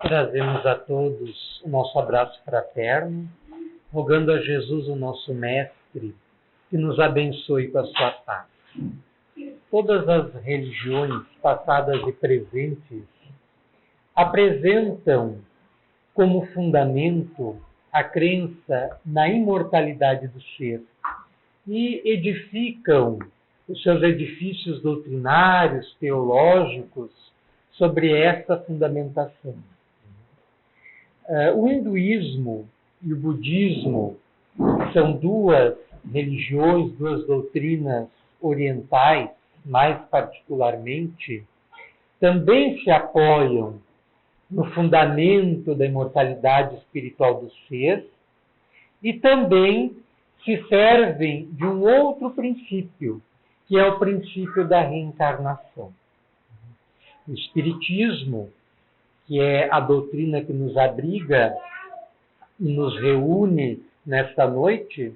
Trazemos a todos o nosso abraço fraterno, rogando a Jesus, o nosso Mestre, que nos abençoe com a sua paz. Todas as religiões, passadas e presentes, apresentam como fundamento a crença na imortalidade do ser e edificam os seus edifícios doutrinários, teológicos, sobre essa fundamentação. O hinduísmo e o budismo são duas religiões, duas doutrinas orientais, mais particularmente, também se apoiam no fundamento da imortalidade espiritual do ser e também se servem de um outro princípio, que é o princípio da reencarnação. O Espiritismo, que é a doutrina que nos abriga e nos reúne nesta noite,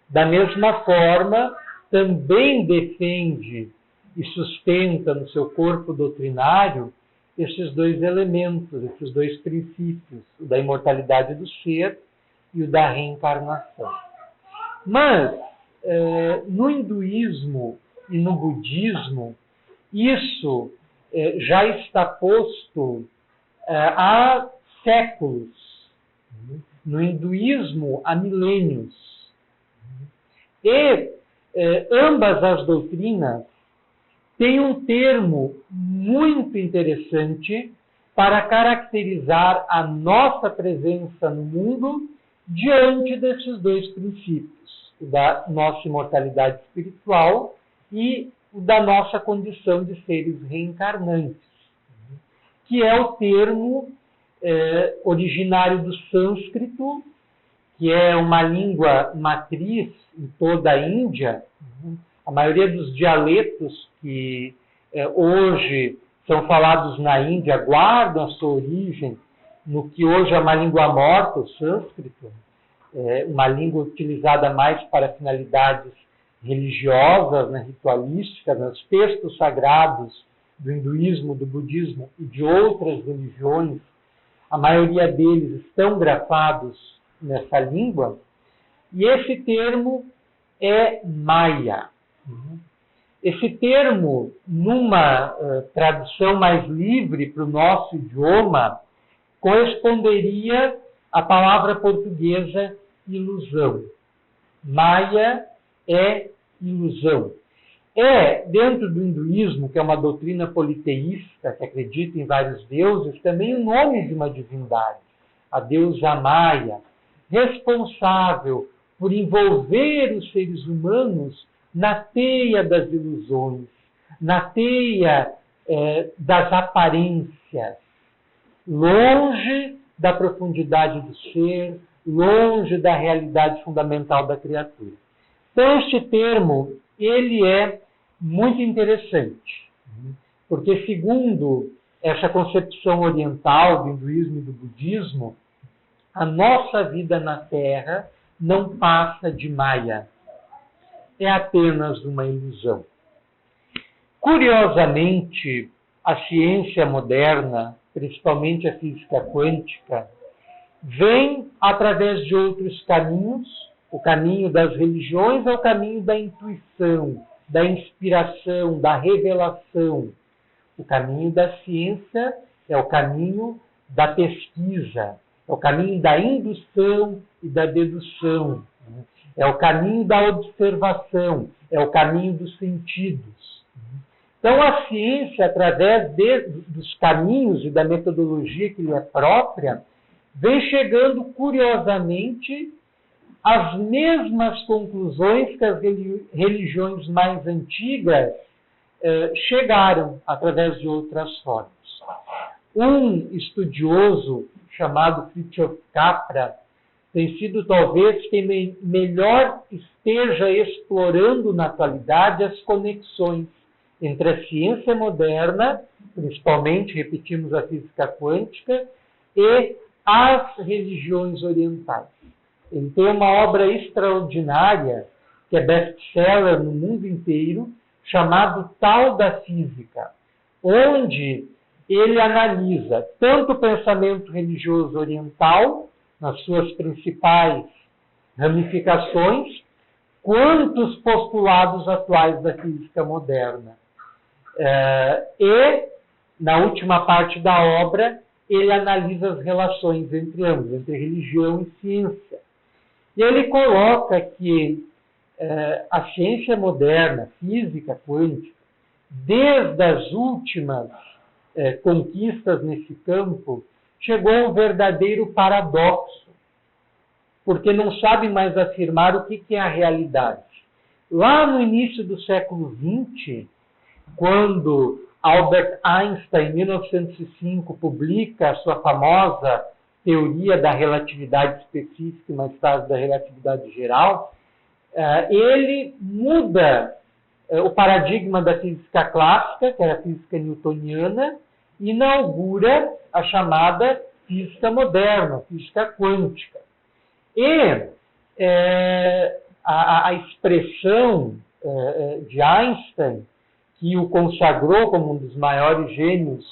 da mesma forma, também defende e sustenta no seu corpo doutrinário esses dois elementos, esses dois princípios, o da imortalidade do ser e o da reencarnação. Mas, no hinduísmo e no budismo, isso já está posto há séculos. No hinduísmo, há milênios. E ambas as doutrinas têm um termo muito interessante para caracterizar a nossa presença no mundo diante desses dois princípios, o da nossa imortalidade espiritual e o da nossa condição de seres reencarnantes, que é o termo originário do sânscrito, que é uma língua matriz em toda a Índia. A maioria dos dialetos que hoje são falados na Índia guardam a sua origem no que hoje é uma língua morta, o sânscrito, uma língua utilizada mais para finalidades religiosas, ritualísticas, nos textos sagrados do hinduísmo, do budismo e de outras religiões. A maioria deles estão grafados nessa língua. E esse termo é Maya. Esse termo, numa tradução mais livre para o nosso idioma, corresponderia à palavra portuguesa ilusão. Maya é ilusão. Dentro do hinduísmo, que é uma doutrina politeísta, que acredita em vários deuses, também o nome de uma divindade, a deusa Maya, responsável por envolver os seres humanos na teia das ilusões, na teia das aparências, longe da profundidade do ser, longe da realidade fundamental da criatura. Então, este termo, ele é muito interessante, porque, segundo essa concepção oriental do hinduísmo e do budismo, a nossa vida na Terra não passa de Maya, é apenas uma ilusão. Curiosamente, a ciência moderna, principalmente a física quântica, vem através de outros caminhos. O caminho das religiões é o caminho da intuição, da inspiração, da revelação. O caminho da ciência é o caminho da pesquisa, é o caminho da indução e da dedução, é o caminho da observação, é o caminho dos sentidos. Então, a ciência, através dos caminhos e da metodologia que lhe é própria, vem chegando, curiosamente, às mesmas conclusões que as religiões mais antigas chegaram, através de outras formas. Um estudioso chamado Fritjof Capra tem sido talvez quem melhor esteja explorando na atualidade as conexões entre a ciência moderna, principalmente, repetimos, a física quântica, e as religiões orientais. Ele tem uma obra extraordinária, que é best-seller no mundo inteiro, chamado Tal da Física, onde ele analisa tanto o pensamento religioso oriental, nas suas principais ramificações, quanto os postulados atuais da física moderna. E, na última parte da obra, ele analisa as relações entre ambos, entre religião e ciência. E ele coloca que a ciência moderna, física quântica, desde as últimas conquistas nesse campo, chegou a um verdadeiro paradoxo, porque não sabe mais afirmar o que é a realidade. Lá no início do século XX, quando Albert Einstein, em 1905, publica a sua famosa teoria da relatividade específica e mais tarde da relatividade geral, ele muda o paradigma da física clássica, que era a física newtoniana, e inaugura a chamada física moderna, a física quântica. E a expressão de Einstein, que o consagrou como um dos maiores gênios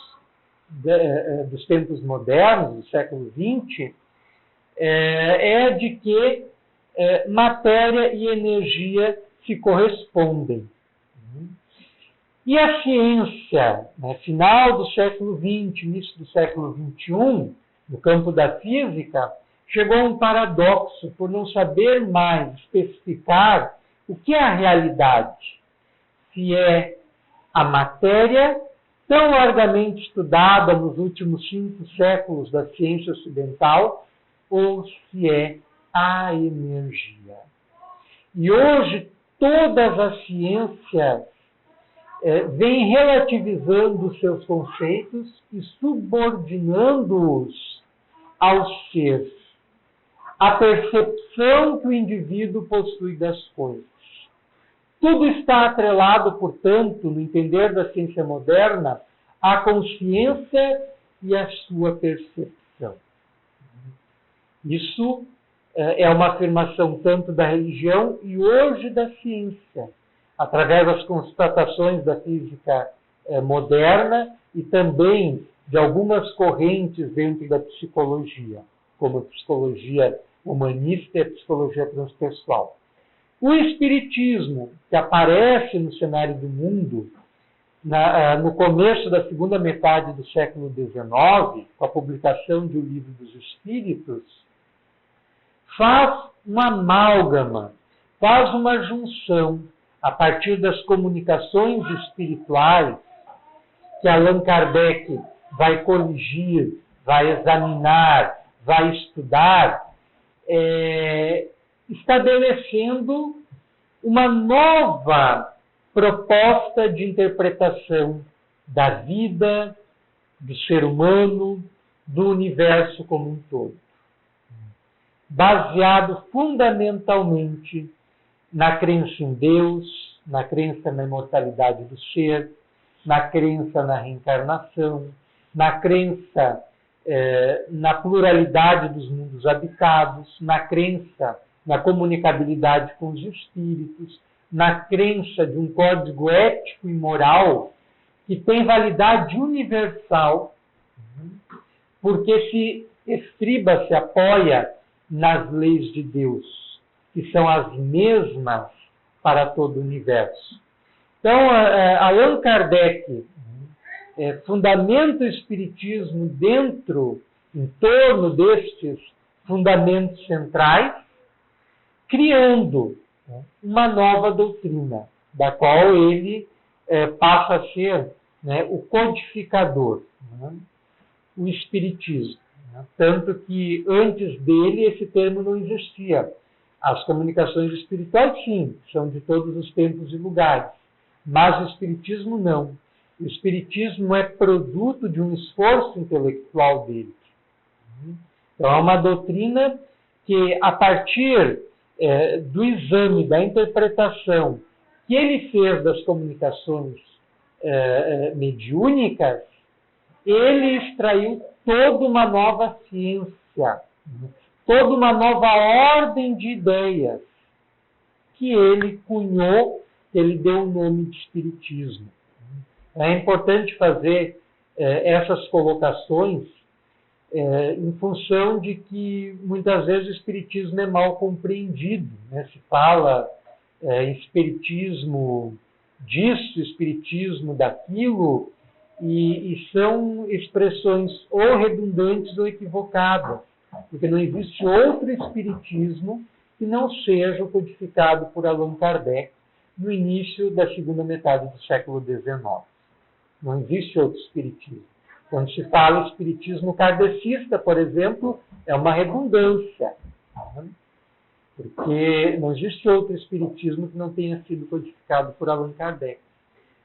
dos tempos modernos, do século XX, é de que matéria e energia se correspondem. E a ciência, no final do século XX, início do século XXI, no campo da física, chegou a um paradoxo por não saber mais especificar o que é a realidade. Se é a matéria, tão largamente estudada nos últimos 5 séculos da ciência ocidental, ou se é a energia. E hoje, todas as ciências vêm relativizando os seus conceitos e subordinando-os ao ser, à percepção que o indivíduo possui das coisas. Tudo está atrelado, portanto, no entender da ciência moderna, à consciência e à sua percepção. Isso é uma afirmação tanto da religião e hoje da ciência, através das constatações da física moderna e também de algumas correntes dentro da psicologia, como a psicologia humanista e a psicologia transpessoal. O espiritismo, que aparece no cenário do mundo no começo da segunda metade do século XIX, com a publicação de O Livro dos Espíritos, faz uma amálgama, faz uma junção a partir das comunicações espirituais que Allan Kardec vai corrigir, vai examinar, vai estudar, estabelecendo uma nova proposta de interpretação da vida, do ser humano, do universo como um todo, baseado fundamentalmente na crença em Deus, na crença na imortalidade do ser, na crença na reencarnação, na crença na pluralidade dos mundos habitados, na crença na comunicabilidade com os espíritos, na crença de um código ético e moral que tem validade universal, porque se estriba, se apoia nas leis de Deus, que são as mesmas para todo o universo. Então, Allan Kardec fundamenta o Espiritismo em torno destes fundamentos centrais, criando uma nova doutrina, da qual ele passa a ser o codificador, o Espiritismo. Tanto que antes dele esse termo não existia. As comunicações espirituais, sim, são de todos os tempos e lugares, mas o Espiritismo não. O Espiritismo é produto de um esforço intelectual dele. Então, é uma doutrina que, a partir do exame, da interpretação que ele fez das comunicações mediúnicas, ele extraiu toda uma nova ciência, toda uma nova ordem de ideias, que ele cunhou, ele deu o nome de Espiritismo. É importante fazer essas colocações em função de que muitas vezes o espiritismo é mal compreendido, né? Se fala espiritismo disso, espiritismo daquilo, e são expressões ou redundantes ou equivocadas, porque não existe outro espiritismo que não seja o codificado por Allan Kardec no início da segunda metade do século XIX. Não existe outro espiritismo. Quando se fala espiritismo kardecista, por exemplo, é uma redundância, né? Porque não existe outro espiritismo que não tenha sido codificado por Allan Kardec.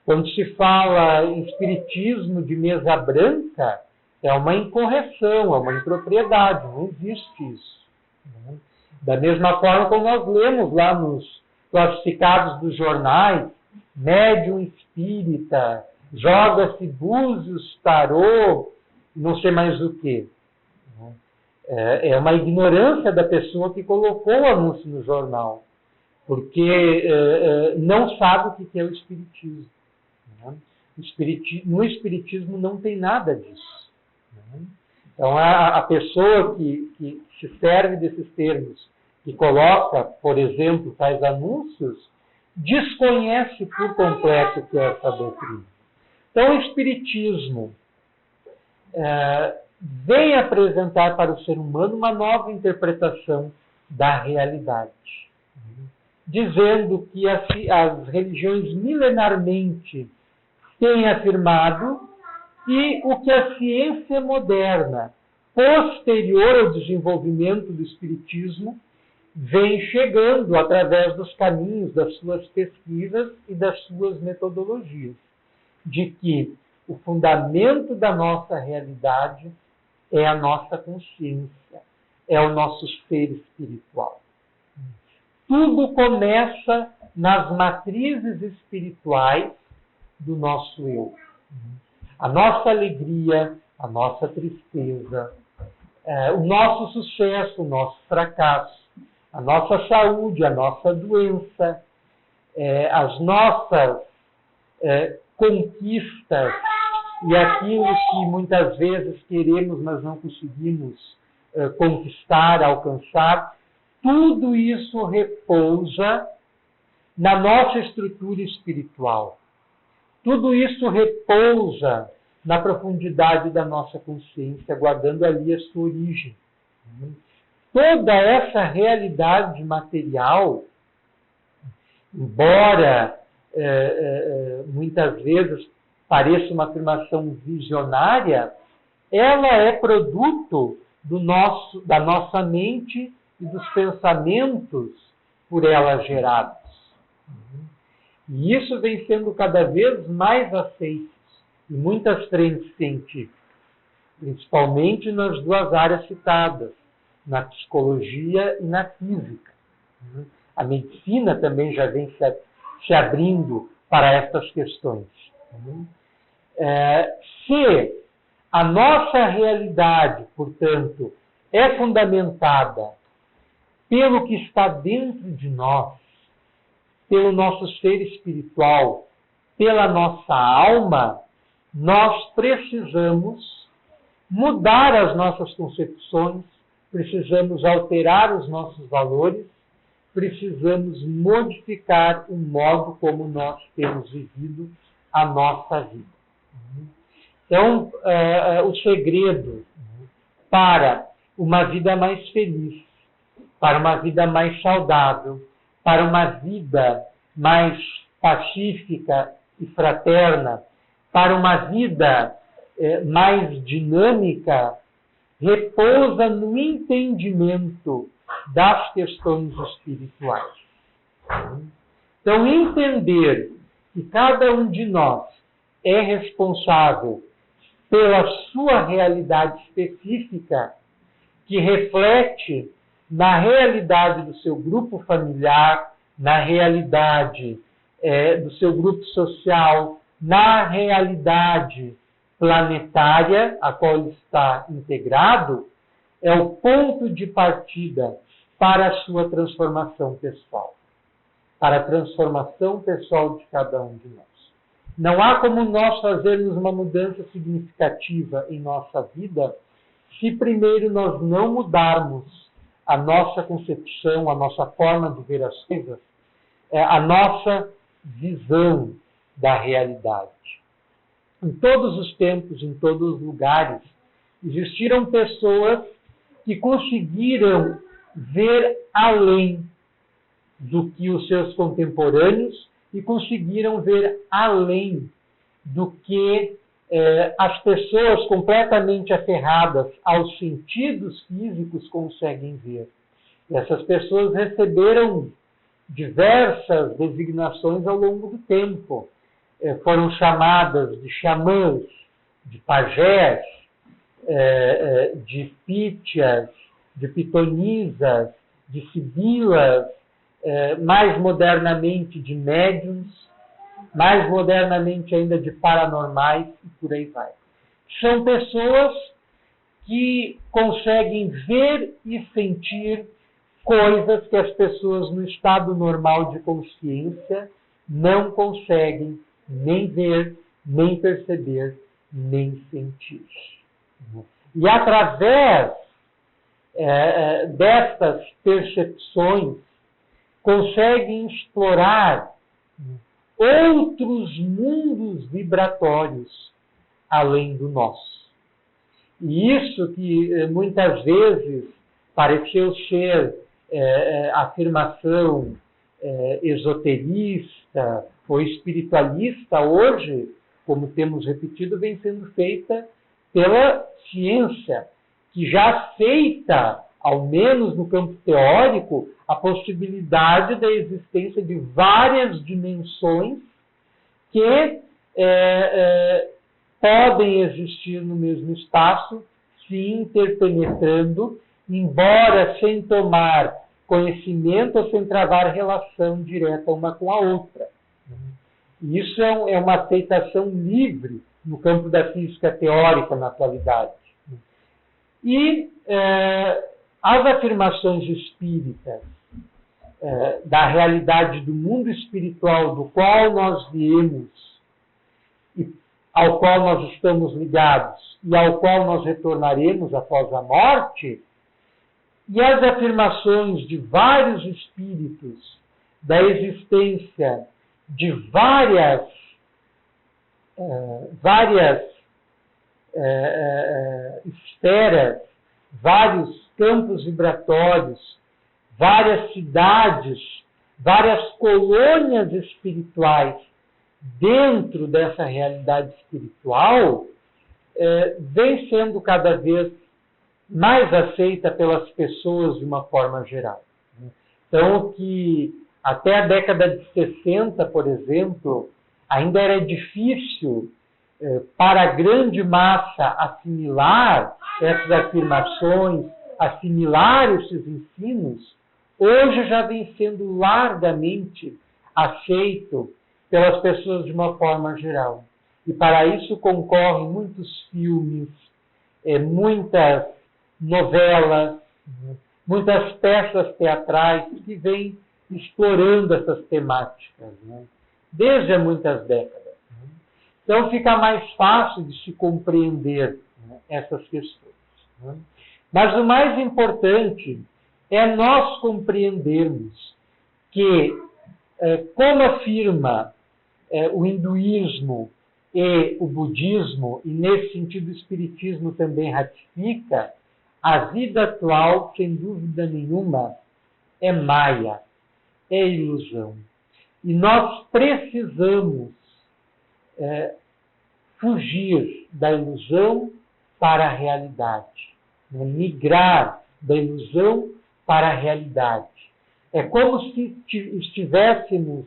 Quando se fala em espiritismo de mesa branca, é uma incorreção, é uma impropriedade, não existe isso, né? Da mesma forma como nós lemos lá nos classificados dos jornais, médium espírita, joga-se búzios, tarô, não sei mais o quê. É uma ignorância da pessoa que colocou o anúncio no jornal, porque não sabe o que é o espiritismo. No espiritismo não tem nada disso. Então, a pessoa que se serve desses termos, que coloca, por exemplo, faz anúncios, desconhece por completo o que é essa doutrina. Então, o espiritismo vem apresentar para o ser humano uma nova interpretação da realidade, dizendo que as religiões milenarmente têm afirmado e o que a ciência moderna, posterior ao desenvolvimento do espiritismo, vem chegando através dos caminhos das suas pesquisas e das suas metodologias, de que o fundamento da nossa realidade é a nossa consciência, é o nosso ser espiritual. Tudo começa nas matrizes espirituais do nosso eu. A nossa alegria, a nossa tristeza, o nosso sucesso, o nosso fracasso, a nossa saúde, a nossa doença, as nossas conquistas e aquilo que muitas vezes queremos, mas não conseguimos conquistar, alcançar, tudo isso repousa na nossa estrutura espiritual. Tudo isso repousa na profundidade da nossa consciência, guardando ali a sua origem. Toda essa realidade material, embora muitas vezes pareça uma afirmação visionária, ela é produto da nossa mente e dos pensamentos por ela gerados. E isso vem sendo cada vez mais aceito em muitas frentes científicas, principalmente nas duas áreas citadas, na psicologia e na física. A medicina também já vem se abrindo para essas questões. Se a nossa realidade, portanto, é fundamentada pelo que está dentro de nós, pelo nosso ser espiritual, pela nossa alma, nós precisamos mudar as nossas concepções, precisamos alterar os nossos valores, precisamos modificar o modo como nós temos vivido a nossa vida. Então, o segredo para uma vida mais feliz, para uma vida mais saudável, para uma vida mais pacífica e fraterna, para uma vida mais dinâmica, repousa no entendimento das questões espirituais. Então, entender que cada um de nós é responsável pela sua realidade específica, que reflete na realidade do seu grupo familiar, na realidade do seu grupo social, na realidade planetária a qual ele está integrado, é o ponto de partida para a sua transformação pessoal, para a transformação pessoal de cada um de nós. Não há como nós fazermos uma mudança significativa em nossa vida se primeiro nós não mudarmos a nossa concepção, a nossa forma de ver as coisas, a nossa visão da realidade. Em todos os tempos, em todos os lugares, existiram pessoas que conseguiram ver além do que os seus contemporâneos e conseguiram ver além do que as pessoas completamente aferradas aos sentidos físicos conseguem ver. E essas pessoas receberam diversas designações ao longo do tempo. Foram chamadas de xamãs, de pajés, de pítias, de pitonisas, de sibilas, mais modernamente de médiums, mais modernamente ainda de paranormais e por aí vai. São pessoas que conseguem ver e sentir coisas que as pessoas no estado normal de consciência não conseguem nem ver, nem perceber, nem sentir. E através destas percepções, conseguem explorar outros mundos vibratórios além do nosso. E isso que muitas vezes pareceu ser afirmação esoterista ou espiritualista, hoje, como temos repetido, vem sendo feita pela ciência, que já aceita, ao menos no campo teórico, a possibilidade da existência de várias dimensões que podem existir no mesmo espaço, se interpenetrando, embora sem tomar conhecimento ou sem travar relação direta uma com a outra. Isso é uma aceitação livre no campo da física teórica na atualidade. E as afirmações espíritas da realidade do mundo espiritual do qual nós viemos e ao qual nós estamos ligados e ao qual nós retornaremos após a morte, e as afirmações de vários espíritos da existência de várias esferas, vários campos vibratórios, várias cidades, várias colônias espirituais dentro dessa realidade espiritual, vem sendo cada vez mais aceita pelas pessoas de uma forma geral. Então, que até a década de 60, por exemplo, ainda era difícil para a grande massa assimilar essas afirmações, assimilar esses ensinos, hoje já vem sendo largamente aceito pelas pessoas de uma forma geral. E para isso concorrem muitos filmes, muitas novelas, muitas peças teatrais que vêm explorando essas temáticas, desde há muitas décadas. Então fica mais fácil de se compreender essas questões. Mas o mais importante é nós compreendermos que, como afirma o hinduísmo e o budismo, e nesse sentido o espiritismo também ratifica, a vida atual, sem dúvida nenhuma, é maia, é ilusão. E nós precisamos fugir da ilusão para a realidade, migrar da ilusão para a realidade. É como se estivéssemos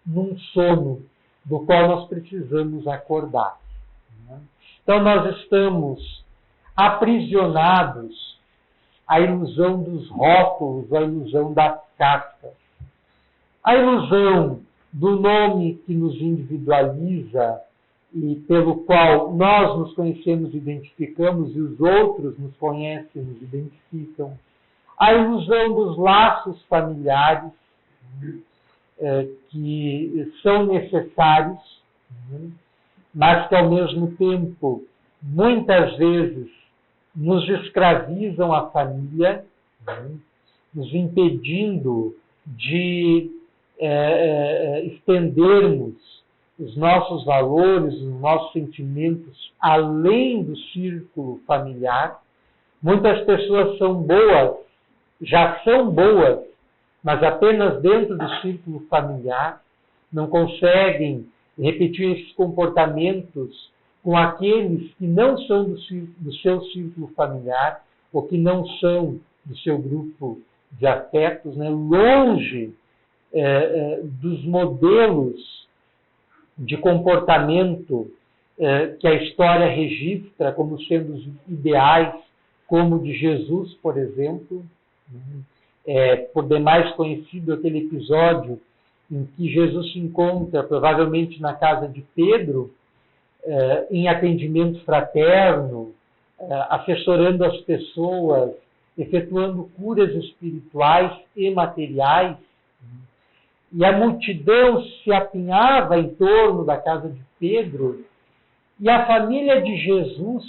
num sono do qual nós precisamos acordar. Então nós estamos aprisionados à ilusão dos rótulos, à ilusão das castas, à ilusão do nome que nos individualiza e pelo qual nós nos conhecemos e identificamos e os outros nos conhecem e nos identificam, a ilusão dos laços familiares que são necessários, mas que ao mesmo tempo, muitas vezes, nos escravizam a família, nos impedindo de estendermos os nossos valores, os nossos sentimentos além do círculo familiar. Muitas pessoas são boas, já são boas, mas apenas dentro do círculo familiar, não conseguem repetir esses comportamentos com aqueles que não são do seu círculo familiar ou que não são do seu grupo de afetos, né? Longe dos modelos de comportamento que a história registra como sendo os ideais, como o de Jesus, por exemplo. Por demais conhecido aquele episódio em que Jesus se encontra, provavelmente na casa de Pedro, em atendimento fraterno, assessorando as pessoas, efetuando curas espirituais e materiais, e a multidão se apinhava em torno da casa de Pedro, e a família de Jesus,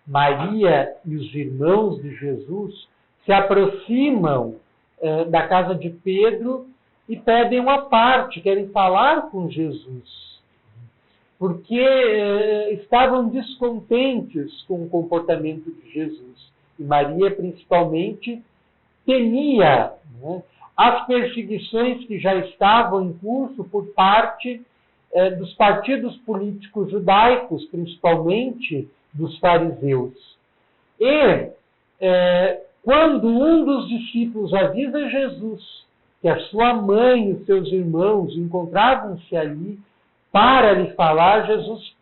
Maria e os irmãos de Jesus, se aproximam da casa de Pedro e pedem uma parte, querem falar com Jesus, porque estavam descontentes com o comportamento de Jesus. E Maria, principalmente, temia, né, as perseguições que já estavam em curso por parte dos partidos políticos judaicos, principalmente dos fariseus. E quando um dos discípulos avisa Jesus que a sua mãe e os seus irmãos encontravam-se ali para lhe falar, Jesus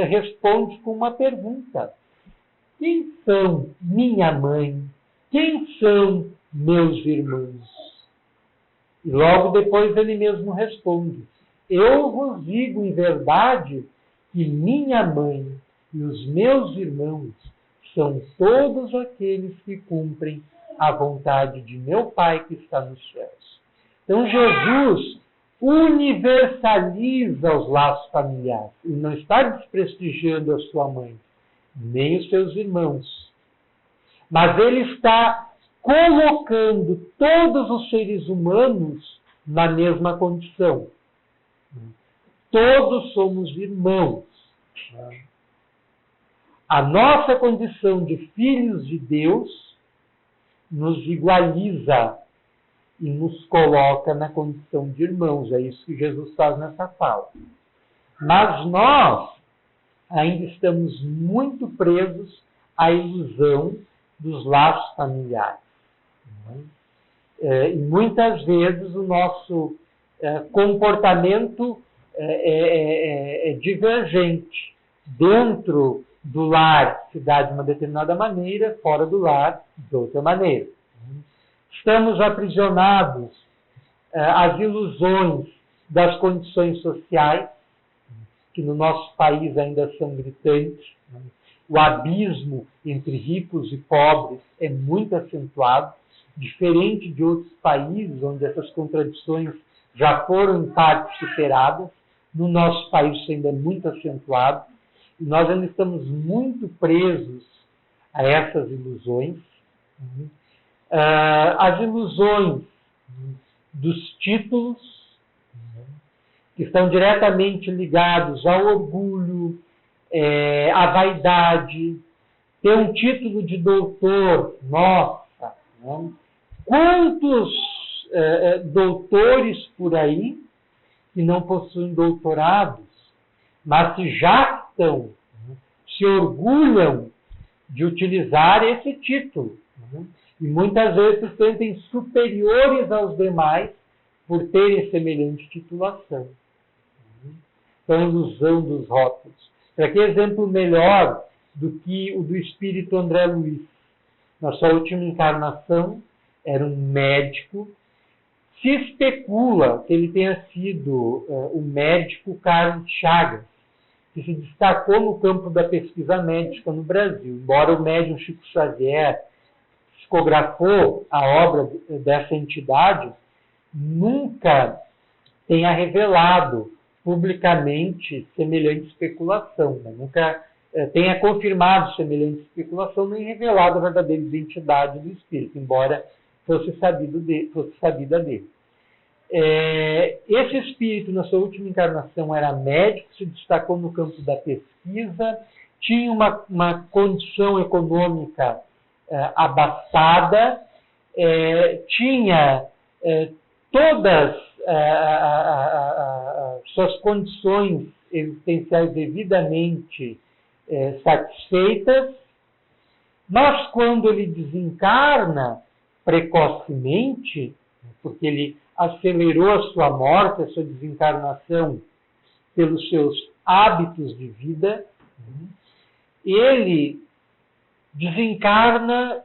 responde com uma pergunta: quem são minha mãe? Quem são meus irmãos? E logo depois ele mesmo responde: eu vos digo em verdade que minha mãe e os meus irmãos são todos aqueles que cumprem a vontade de meu Pai que está nos céus. Então Jesus universaliza os laços familiares. Ele não está desprestigiando a sua mãe, nem os seus irmãos. Mas ele está colocando todos os seres humanos na mesma condição. Todos somos irmãos. A nossa condição de filhos de Deus nos igualiza e nos coloca na condição de irmãos. É isso que Jesus faz nessa fala. Mas nós ainda estamos muito presos à ilusão dos laços familiares. E muitas vezes o nosso comportamento é divergente. Dentro do lar se dá de uma determinada maneira, fora do lar de outra maneira. Estamos aprisionados às ilusões das condições sociais, que no nosso país ainda são gritantes. O abismo entre ricos e pobres é muito acentuado, diferente de outros países onde essas contradições já foram em parte superadas. No nosso país isso ainda é muito acentuado. E nós ainda estamos muito presos a essas ilusões. As ilusões dos títulos, que estão diretamente ligados ao orgulho, à vaidade. Ter um título de doutor, nossa! Né? Quantos doutores por aí que não possuem doutorados, mas se jactam, se orgulham de utilizar esse título. E muitas vezes se sentem superiores aos demais por terem semelhante titulação. Então, a ilusão dos rótulos. Para que exemplo melhor do que o do espírito André Luiz? Na sua última encarnação, era um médico. Se especula que ele tenha sido o médico Carlos Chagas, que se destacou no campo da pesquisa médica no Brasil. Embora o médium Chico Xavier psicografou a obra dessa entidade, nunca tenha revelado publicamente semelhante especulação, né? Nunca tenha confirmado semelhante especulação nem revelado a verdadeira identidade do espírito, embora fosse sabida dele. Esse espírito, na sua última encarnação, era médico, se destacou no campo da pesquisa, tinha uma condição econômica abastada, tinha todas as suas condições existenciais devidamente satisfeitas, mas quando ele desencarna precocemente, porque ele acelerou a sua morte, a sua desencarnação, pelos seus hábitos de vida, ele desencarna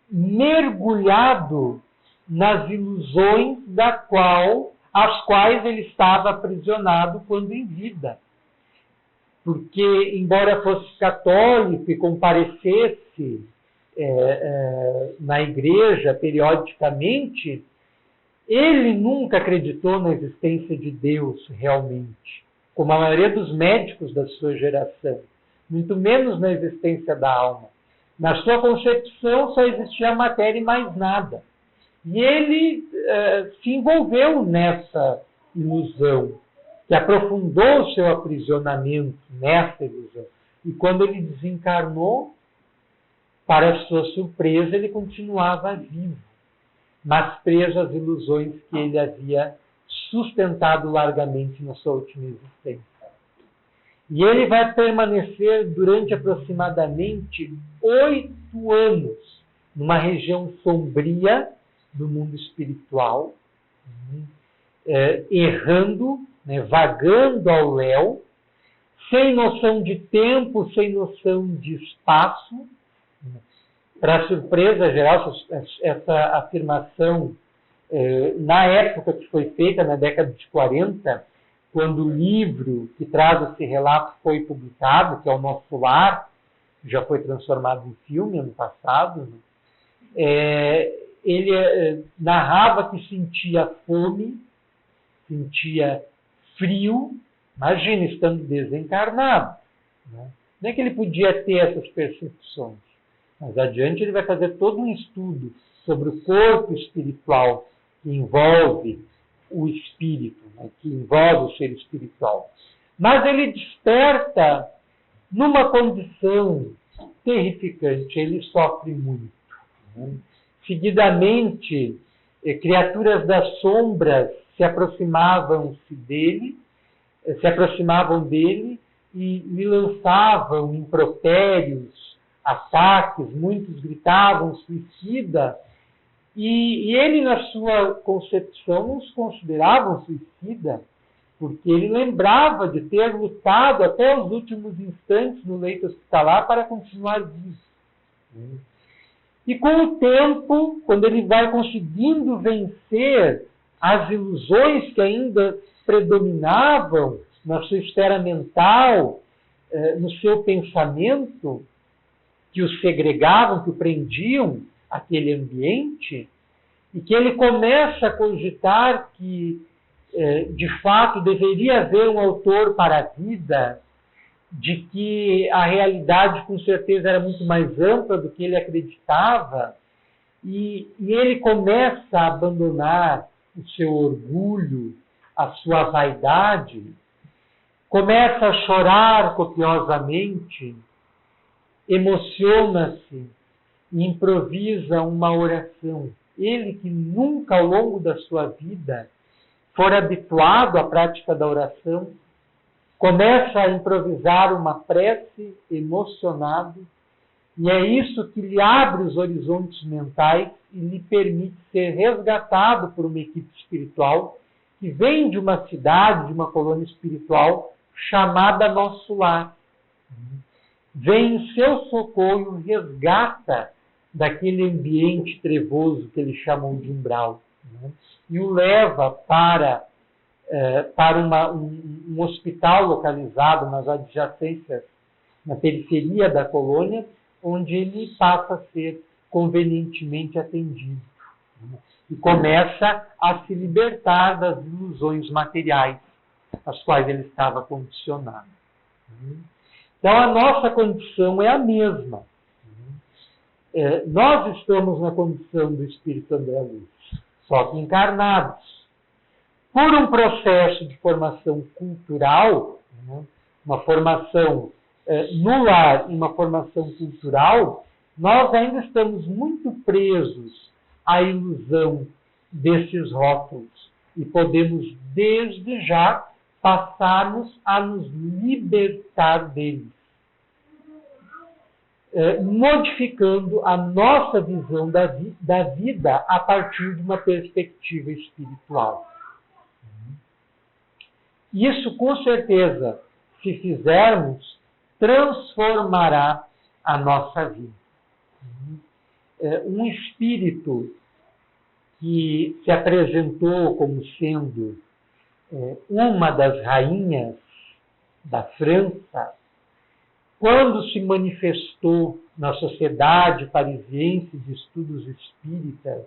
mergulhado nas ilusões às quais ele estava aprisionado quando em vida. Porque, embora fosse católico e comparecesse na igreja periodicamente, ele nunca acreditou na existência de Deus realmente, como a maioria dos médicos da sua geração, muito menos na existência da alma. Na sua concepção só existia a matéria e mais nada. E ele se envolveu nessa ilusão, que aprofundou o seu aprisionamento nessa ilusão. E quando ele desencarnou, para sua surpresa, ele continuava vivo, mas preso às ilusões que ele havia sustentado largamente na sua última existência. E ele vai permanecer durante aproximadamente 8 anos numa região sombria do mundo espiritual, errando, vagando ao léu, sem noção de tempo, sem noção de espaço. Para surpresa geral, essa afirmação, na época que foi feita, na década de 40, quando o livro que traz esse relato foi publicado, que é O Nosso Lar, já foi transformado em filme ano passado, ele narrava que sentia fome, sentia frio, imagina, estando desencarnado. Não é que ele podia ter essas percepções. Mais adiante ele vai fazer todo um estudo sobre o corpo espiritual que envolve o espírito, que envolve o ser espiritual. Mas ele desperta numa condição terrificante, ele sofre muito. Seguidamente, criaturas das sombras se aproximavam dele e lhe lançavam impropérios, ataques, muitos gritavam suicida, e ele, na sua concepção, não se considerava um suicida, porque ele lembrava de ter lutado até os últimos instantes no leito hospitalar para continuar vivo. E com o tempo, quando ele vai conseguindo vencer as ilusões que ainda predominavam na sua esfera mental, no seu pensamento, que o segregavam, que o prendiam àquele ambiente, e que ele começa a cogitar que, de fato, deveria haver um autor para a vida, de que a realidade, com certeza, era muito mais ampla do que ele acreditava, e ele começa a abandonar o seu orgulho, a sua vaidade, começa a chorar copiosamente, emociona-se e improvisa uma oração. Ele que nunca ao longo da sua vida for habituado à prática da oração, começa a improvisar uma prece emocionado, e é isso que lhe abre os horizontes mentais e lhe permite ser resgatado por uma equipe espiritual que vem de uma cidade, de uma colônia espiritual chamada Nosso Lar. Vem em seu socorro e o resgata daquele ambiente trevoso que eles chamam de umbral, e o leva para um hospital localizado nas adjacências, na periferia da colônia, onde ele passa a ser convenientemente atendido. E começa a se libertar das ilusões materiais. às quais ele estava condicionado. Então, a nossa condição é a mesma. Nós estamos na condição do Espírito André Luiz, só que encarnados. Por um processo de formação cultural, uma formação no lar e uma formação cultural, nós ainda estamos muito presos à ilusão desses rótulos e podemos, desde já, passarmos a nos libertar deles, modificando a nossa visão da vida a partir de uma perspectiva espiritual. Isso, com certeza, se fizermos, transformará a nossa vida. Um espírito que se apresentou como sendo uma das rainhas da França, quando se manifestou na Sociedade Parisiense de Estudos Espíritas,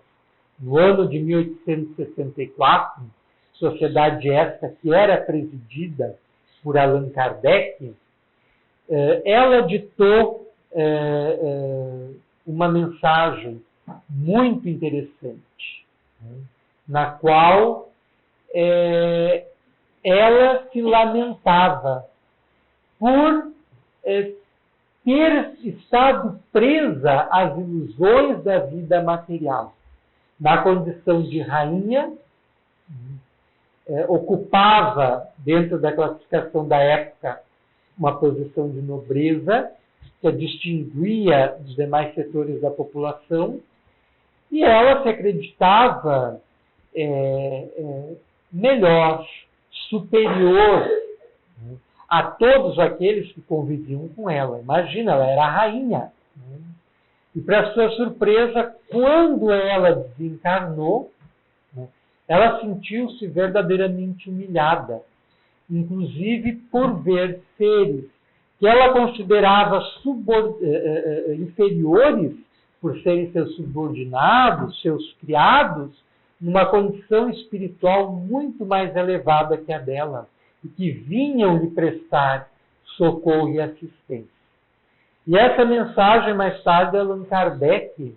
no ano de 1864, sociedade esta que era presidida por Allan Kardec, ela ditou uma mensagem muito interessante, na qual ela se lamentava por ter estado presa às ilusões da vida material. Na condição de rainha, ocupava, dentro da classificação da época, uma posição de nobreza, que a distinguia dos demais setores da população, e ela se acreditava melhor, superior a todos aqueles que conviviam com ela. Imagina, ela era a rainha. E, para sua surpresa, quando ela desencarnou, ela sentiu-se verdadeiramente humilhada, inclusive por ver seres que ela considerava inferiores, por serem seus subordinados, seus criados, numa condição espiritual muito mais elevada que a dela, e que vinham lhe prestar socorro e assistência. E essa mensagem, mais tarde, Allan Kardec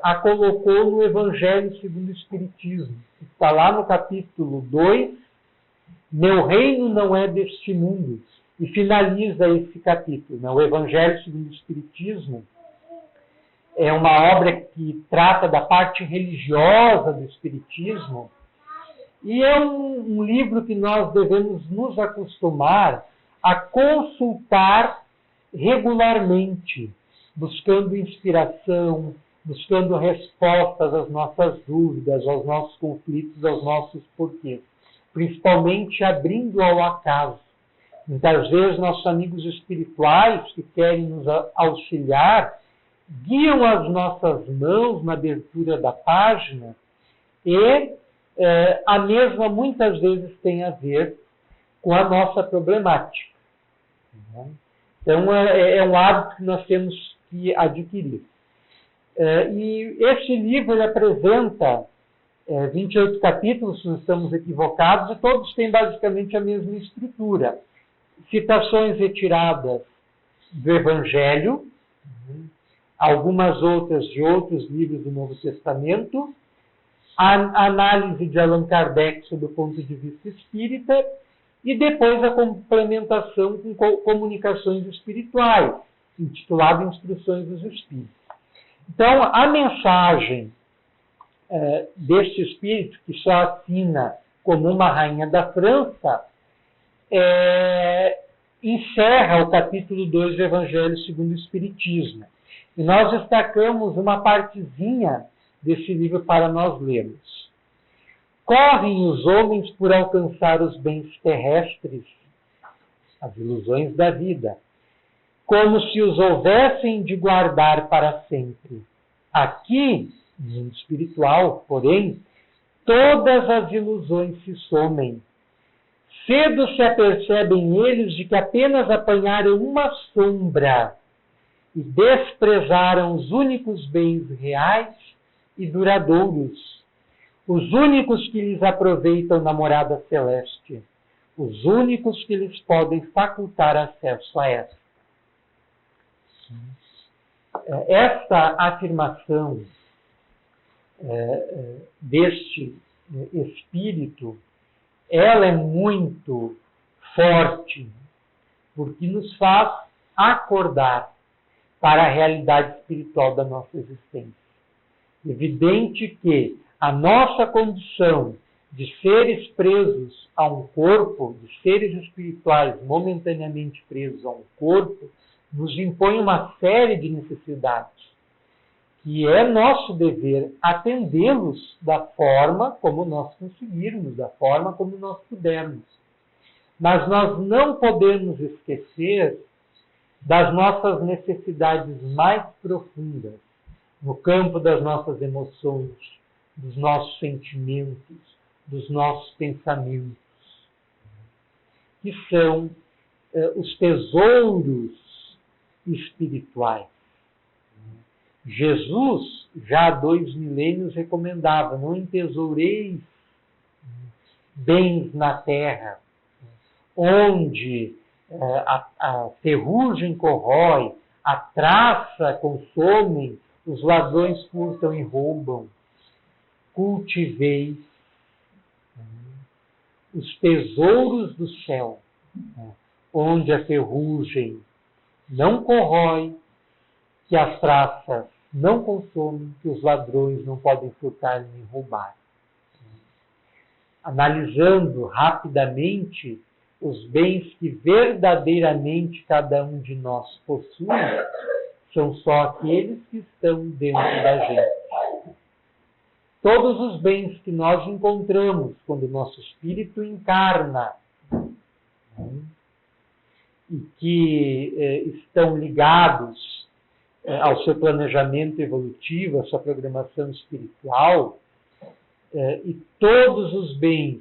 a colocou no Evangelho segundo o Espiritismo. Está lá no capítulo 2, Meu reino não é deste mundo. E finaliza esse capítulo. O Evangelho segundo o Espiritismo é uma obra que trata da parte religiosa do Espiritismo, e é um livro que nós devemos nos acostumar a consultar regularmente, buscando inspiração, buscando respostas às nossas dúvidas, aos nossos conflitos, aos nossos porquês, principalmente abrindo ao acaso. Muitas vezes nossos amigos espirituais que querem nos auxiliar guiam as nossas mãos na abertura da página e a mesma muitas vezes tem a ver com a nossa problemática. Então é um hábito que nós temos que adquirir. E este livro ele apresenta 28 capítulos, se não estamos equivocados, e todos têm basicamente a mesma estrutura. Citações retiradas do Evangelho, algumas outras de outros livros do Novo Testamento, a análise de Allan Kardec sob o ponto de vista espírita, e depois a complementação com comunicações espirituais, intitulada Instruções dos Espíritos. Então, a mensagem deste espírito, que só assina como uma rainha da França, encerra o capítulo 2 do Evangelho segundo o Espiritismo. E nós destacamos uma partezinha desse livro para nós lermos. Correm os homens por alcançar os bens terrestres, as ilusões da vida, como se os houvessem de guardar para sempre. Aqui, no mundo espiritual, porém, todas as ilusões se somem. Cedo se apercebem eles de que apenas apanharam uma sombra e desprezaram os únicos bens reais e duradouros, os únicos que lhes aproveitam na morada celeste, os únicos que lhes podem facultar acesso a essa. Esta afirmação deste espírito, ela é muito forte, porque nos faz acordar para a realidade espiritual da nossa existência. Evidente que a nossa condição de seres presos a um corpo, de seres espirituais momentaneamente presos a um corpo, nos impõe uma série de necessidades, que é nosso dever atendê-los da forma como nós conseguirmos, da forma como nós pudermos. Mas nós não podemos esquecer das nossas necessidades mais profundas, no campo das nossas emoções, dos nossos sentimentos, dos nossos pensamentos, que são os tesouros espirituais. Jesus, já há 2 milênios, recomendava: não entesoureis bens na terra, onde a ferrugem corrói, a traça consome, os ladrões furtam e roubam. Cultiveis os tesouros do céu, onde a ferrugem não corrói, que as traças não consomem, que os ladrões não podem furtar nem roubar. Analisando rapidamente os bens que verdadeiramente cada um de nós possui, são só aqueles que estão dentro da gente. Todos os bens que nós encontramos quando o nosso espírito encarna, e que estão ligados ao seu planejamento evolutivo, à sua programação espiritual, e todos os bens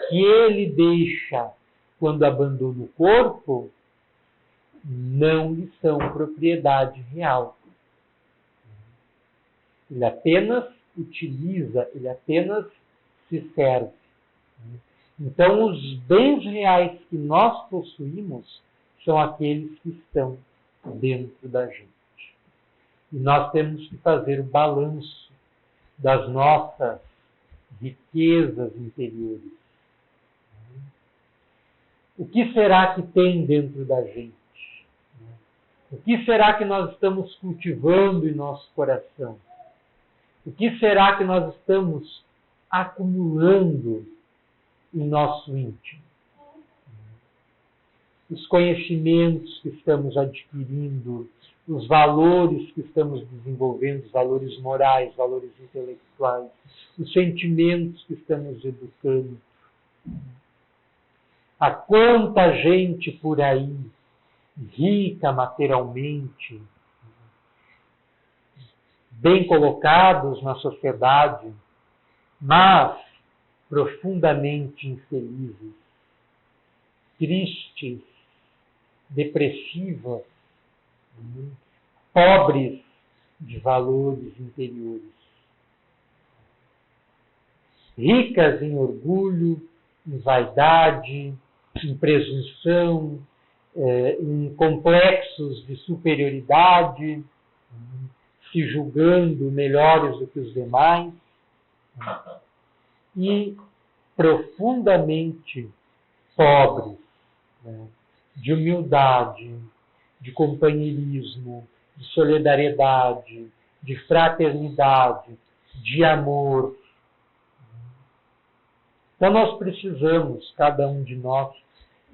que ele deixa quando abandona o corpo, não lhe são propriedade real. Ele apenas utiliza, ele apenas se serve. Então, os bens reais que nós possuímos são aqueles que estão dentro da gente. E nós temos que fazer o balanço das nossas riquezas interiores. O que será que tem dentro da gente? O que será que nós estamos cultivando em nosso coração? O que será que nós estamos acumulando em nosso íntimo? Os conhecimentos que estamos adquirindo, os valores que estamos desenvolvendo, os valores morais, valores intelectuais, os sentimentos que estamos educando. Há quanta gente por aí, rica materialmente, bem colocados na sociedade, mas profundamente infelizes, tristes, depressivas, pobres de valores interiores, ricas em orgulho, em vaidade, em presunção, em complexos de superioridade, se julgando melhores do que os demais, e profundamente pobres, de humildade, de companheirismo, de solidariedade, de fraternidade, de amor. Então nós precisamos, cada um de nós,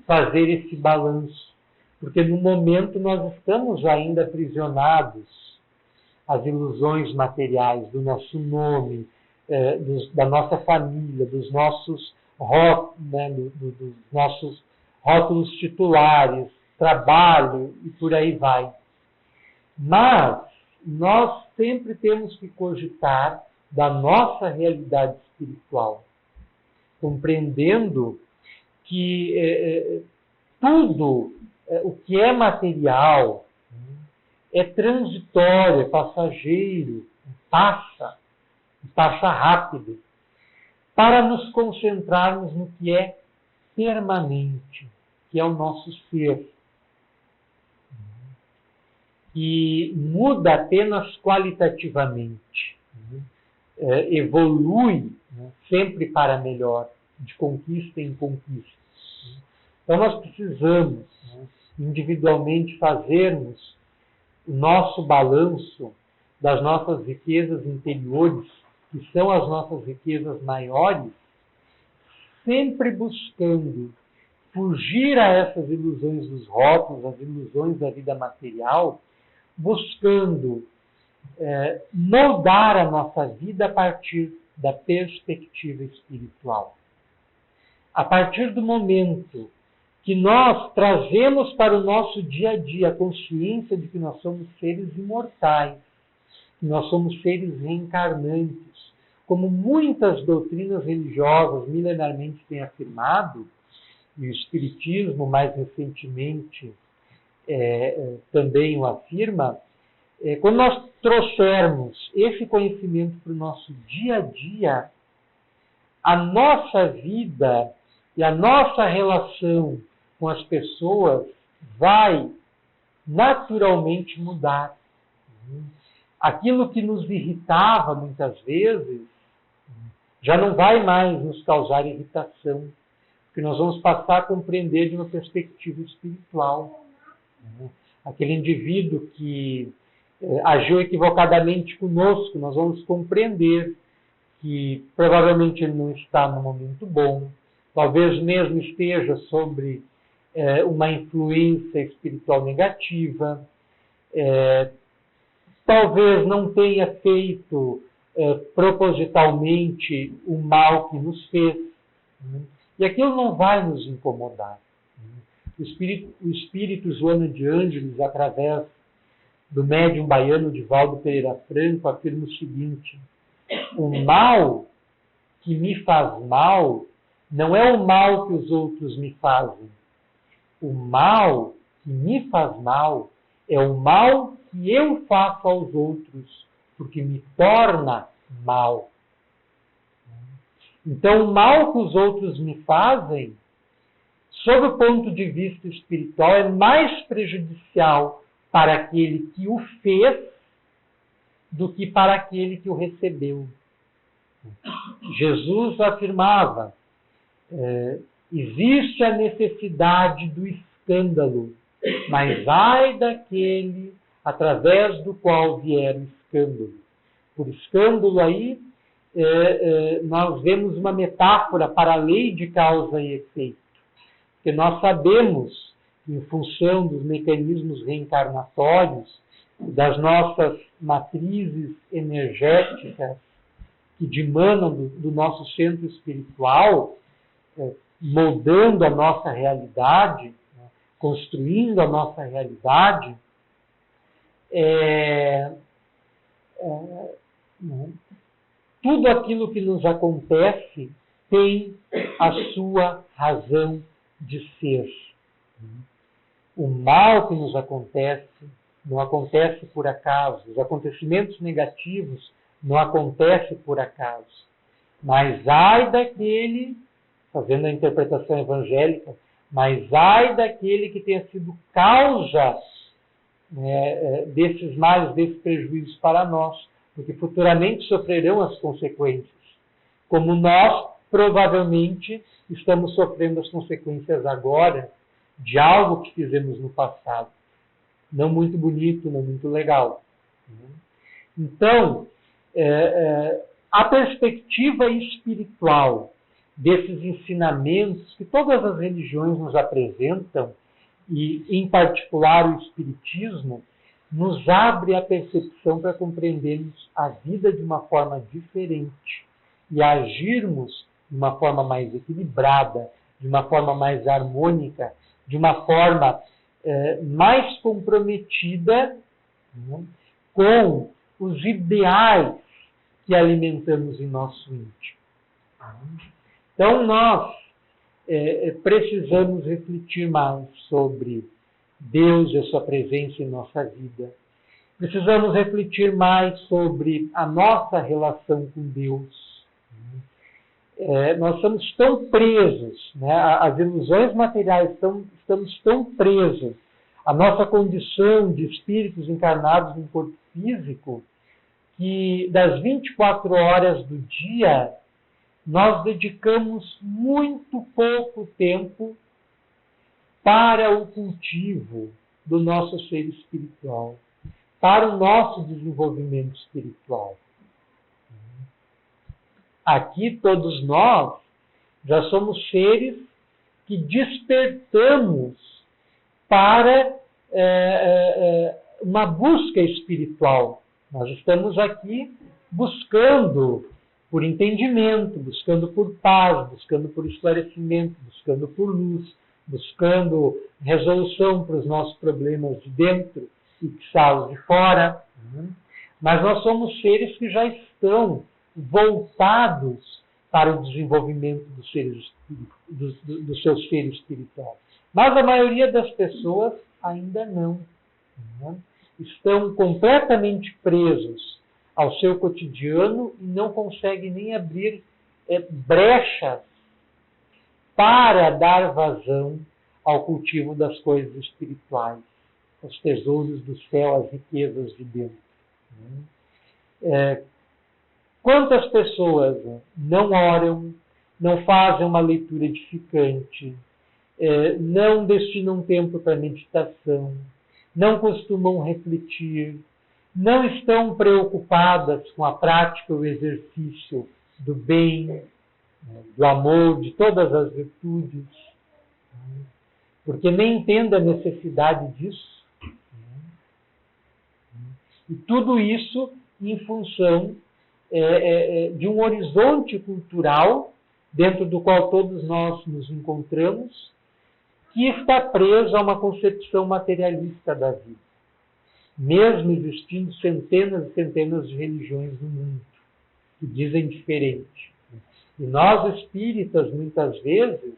fazer esse balanço, porque no momento nós estamos ainda aprisionados às ilusões materiais do nosso nome, da nossa família, dos nossos rótulos titulares, trabalho e por aí vai. Mas nós sempre temos que cogitar da nossa realidade espiritual, compreendendo que tudo o que é material é transitório, é passageiro, passa rápido, para nos concentrarmos no que é permanente, que é o nosso ser, que muda apenas qualitativamente, evolui, sempre para melhor, de conquista em conquista. Então nós precisamos, individualmente, fazermos o nosso balanço das nossas riquezas interiores, que são as nossas riquezas maiores, sempre buscando fugir a essas ilusões dos rótulos, as ilusões da vida material, buscando moldar a nossa vida a partir da perspectiva espiritual. A partir do momento que nós trazemos para o nosso dia a dia a consciência de que nós somos seres imortais, que nós somos seres reencarnantes, como muitas doutrinas religiosas milenarmente têm afirmado, e o Espiritismo mais recentemente também o afirma, quando nós trouxermos esse conhecimento para o nosso dia a dia, a nossa vida e a nossa relação com as pessoas vai naturalmente mudar. Aquilo que nos irritava muitas vezes já não vai mais nos causar irritação, porque nós vamos passar a compreender de uma perspectiva espiritual. Aquele indivíduo que agiu equivocadamente conosco, nós vamos compreender que provavelmente ele não está no momento bom, talvez mesmo esteja sobre uma influência espiritual negativa, talvez não tenha feito propositalmente o mal que nos fez, e aquilo não vai nos incomodar. O espírito Joana de Ângeles, através do médium baiano Divaldo Pereira Franco, afirma o seguinte: o mal que me faz mal não é o mal que os outros me fazem. O mal que me faz mal é o mal que eu faço aos outros, porque me torna mal. Então, o mal que os outros me fazem, sob o ponto de vista espiritual, é mais prejudicial para aquele que o fez do que para aquele que o recebeu. Jesus afirmava: existe a necessidade do escândalo, mas ai daquele através do qual vier o escândalo. Por escândalo aí, nós vemos uma metáfora para a lei de causa e efeito. Porque nós sabemos, em função dos mecanismos reencarnatórios, das nossas matrizes energéticas que dimanam do nosso centro espiritual, moldando a nossa realidade, construindo a nossa realidade, tudo aquilo que nos acontece tem a sua razão de ser. O mal que nos acontece não acontece por acaso. Os acontecimentos negativos não acontecem por acaso. Mas ai daquele, fazendo a interpretação evangélica, mas ai daquele que tenha sido causa desses males, desses prejuízos para nós, porque futuramente sofrerão as consequências, como nós provavelmente estamos sofrendo as consequências agora de algo que fizemos no passado. Não muito bonito, não muito legal. Então, a perspectiva espiritual desses ensinamentos que todas as religiões nos apresentam, e em particular o Espiritismo, nos abre a percepção para compreendermos a vida de uma forma diferente e agirmos de uma forma mais equilibrada, de uma forma mais harmônica, de uma forma mais comprometida com os ideais que alimentamos em nosso íntimo. Então, nós precisamos refletir mais sobre Deus e a sua presença em nossa vida. Precisamos refletir mais sobre a nossa relação com Deus. nós estamos tão presos, né? As ilusões materiais, estamos tão presos à nossa condição de espíritos encarnados no corpo físico, que das 24 horas do dia, nós dedicamos muito pouco tempo para o cultivo do nosso ser espiritual, para o nosso desenvolvimento espiritual. Aqui, todos nós já somos seres que despertamos para uma busca espiritual. Nós estamos aqui buscando por entendimento, buscando por paz, buscando por esclarecimento, buscando por luz, buscando resolução para os nossos problemas de dentro e os de fora. Mas nós somos seres que já estão voltados para o desenvolvimento do seu ser espiritual. Mas a maioria das pessoas ainda não. Estão completamente presos ao seu cotidiano e não conseguem nem abrir brechas para dar vazão ao cultivo das coisas espirituais, os tesouros do céu, as riquezas de Deus. Quantas pessoas não oram, não fazem uma leitura edificante, não destinam tempo para meditação, não costumam refletir, não estão preocupadas com a prática, o exercício do bem, do amor, de todas as virtudes, porque nem entendem a necessidade disso. E tudo isso em função de um horizonte cultural dentro do qual todos nós nos encontramos, que está preso a uma concepção materialista da vida, mesmo existindo centenas e centenas de religiões no mundo que dizem diferente. E nós espíritas, muitas vezes,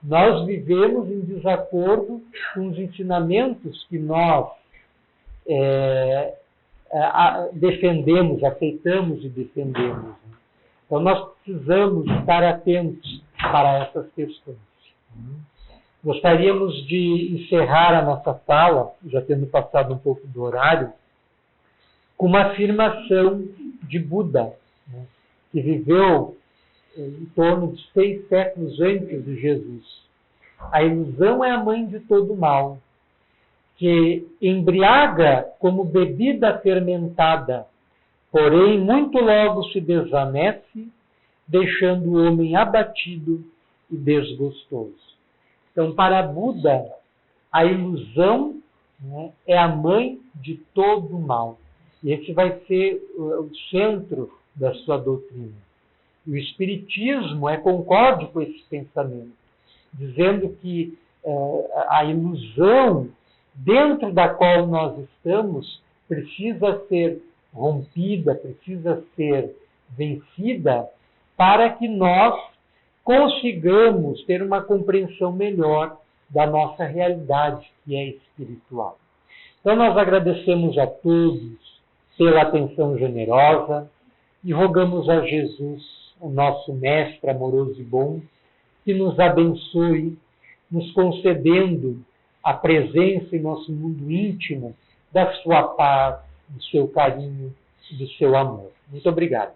nós vivemos em desacordo com os ensinamentos que nós defendemos, aceitamos e defendemos. Então nós precisamos estar atentos para essas questões. Gostaríamos de encerrar a nossa fala, já tendo passado um pouco do horário, com uma afirmação de Buda, que viveu em torno de 6 séculos antes de Jesus. A ilusão é a mãe de todo mal, que embriaga como bebida fermentada, porém muito logo se desvanece, deixando o homem abatido e desgostoso. Então, para Buda, a ilusão, é a mãe de todo mal. E esse vai ser o centro da sua doutrina. E o Espiritismo concorde com esse pensamento, dizendo que a ilusão dentro da qual nós estamos precisa ser rompida, precisa ser vencida, para que nós consigamos ter uma compreensão melhor da nossa realidade, que é espiritual. Então, nós agradecemos a todos pela atenção generosa e rogamos a Jesus, o nosso Mestre amoroso e bom, que nos abençoe, nos concedendo a presença em nosso mundo íntimo da sua paz, do seu carinho e do seu amor. Muito obrigado.